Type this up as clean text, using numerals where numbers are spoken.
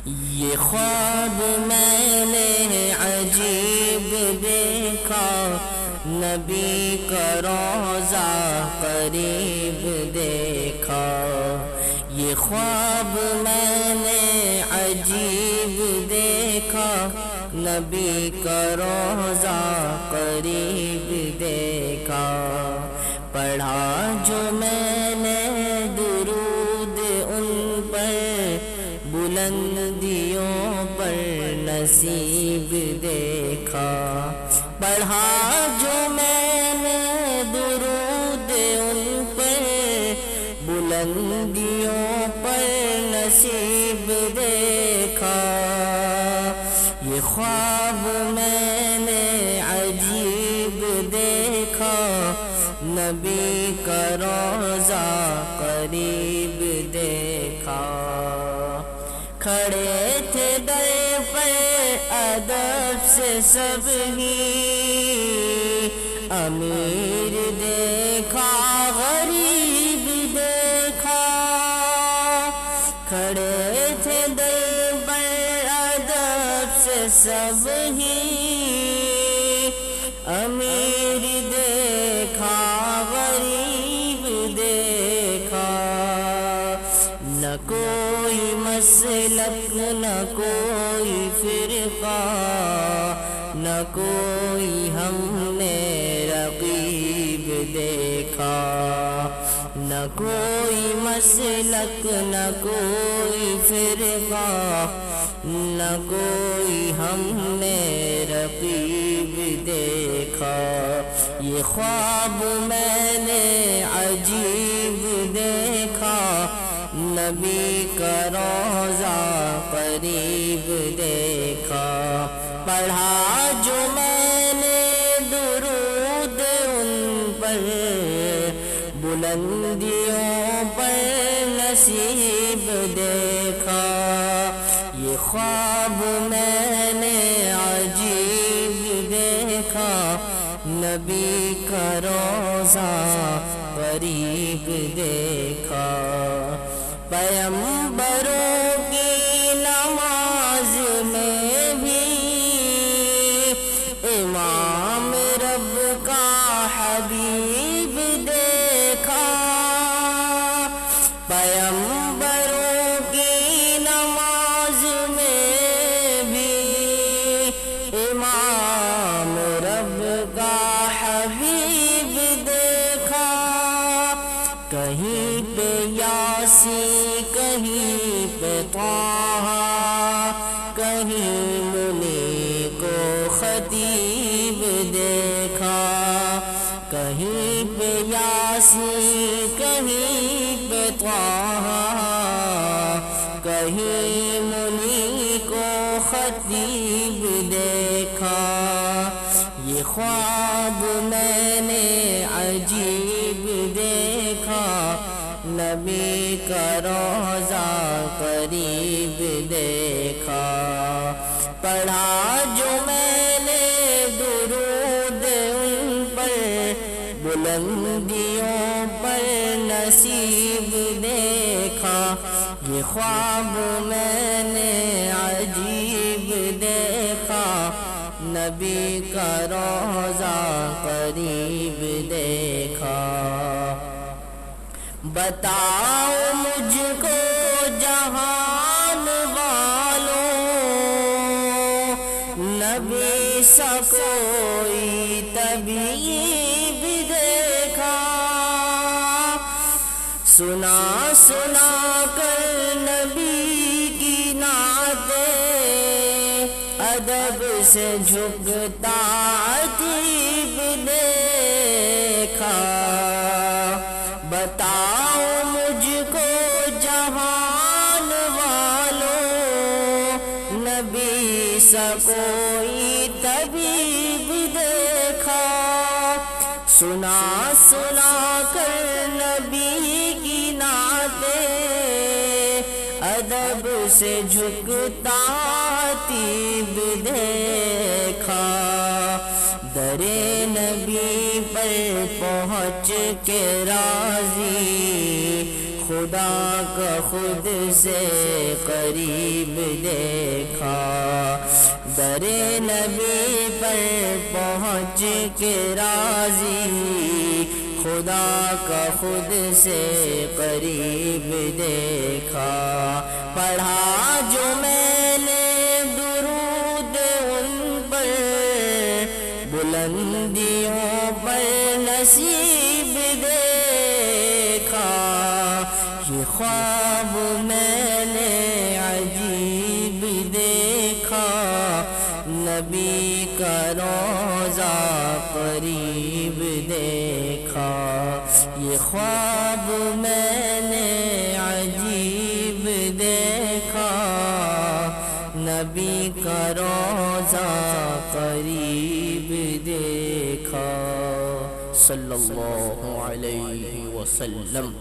یہ خواب میں نے عجیب دیکھا، نبی کا روضہ قریب دیکھا۔ یہ خواب میں نے عجیب دیکھا، نبی کا روضہ قریب دیکھا۔ پڑھا جو میں نے درود ان پر، بلندیوں پر نصیب دیکھا۔ پڑھا جو میں نے درود ان پر، بلندیوں پر نصیب دیکھا۔ یہ خواب میں نے عجیب دیکھا، نبی کا روضہ قریب دیکھا۔ کھڑے تھے در پر ادب سے سب ہی، امیر دیکھا غریب دیکھا۔ کھڑے تھے در پر ادب سے سب ہی، امیر دیکھا غریب دیکھا۔ نہ کوئی مسلک نہ کوئی فرقہ، نہ کوئی ہم نے رقیب دیکھا۔ نہ کوئی مسلک نہ کوئی فرقہ، نہ کوئی ہم نے رقیب دیکھا۔ یہ خواب میں نے عجیب دیکھا، نبی کا روضہ قریب دیکھا۔ پڑھا جو میں نے درود ان پر، بلندیوں پر نصیب دیکھا۔ یہ خواب میں نے عجیب دیکھا، نبی کا روضہ قریب دیکھا۔ پیغمبروں کی نماز میں بھی، امام رب کا حبیب دیکھا۔ پیغمبروں کی نماز میں بھی، امام رب کا حبیب دیکھا۔ کہیں پہ یاسین، کہیں پہ طٰہٰ، کہیں منی کو خطیب دیکھا۔ کہیں پہ یاسین، کہیں پہ طٰہٰ، کہیں منی کو خطیب دیکھا۔ یہ خواب میں نے عجیب دیکھا، نبی کا روضہ قریب دیکھا۔ پڑھا جو میں نے درود ان پر، بلندیوں پر نصیب دیکھا۔ یہ خواب میں نے عجیب دیکھا، نبی کا روضہ قریب دیکھا۔ بتاؤ مجھ کو جہان والوں، نبی سا کوئی طبیب دیکھا۔ سنا سنا کر نبی کی نعتیں، ادب سے جھکتا عتیب دیکھا۔ بتاؤ مجھ کو جہان والوں، نبی سا کوئی طبیب دیکھا۔ سنا سنا کر نبی کی نعتیں، ادب سے جھکتا عتیب دیکھا۔ در نبی پر پہنچ کے راضی، خدا کا خود سے قریب دیکھا، در نبی پر پہنچ کے راضی خدا کا خود سے قریب دیکھا، پڑھا جو میں نے درود ان پر بلندیوں پر نصیب دیکھا، یہ خواب میں نے عجیب دیکھا، نبی کا روضہ قریب دیکھا، یہ خواب میں نے عجیب دیکھا، نبی کا روضہ قریب دیکھا، صلی اللہ علیہ وسلم۔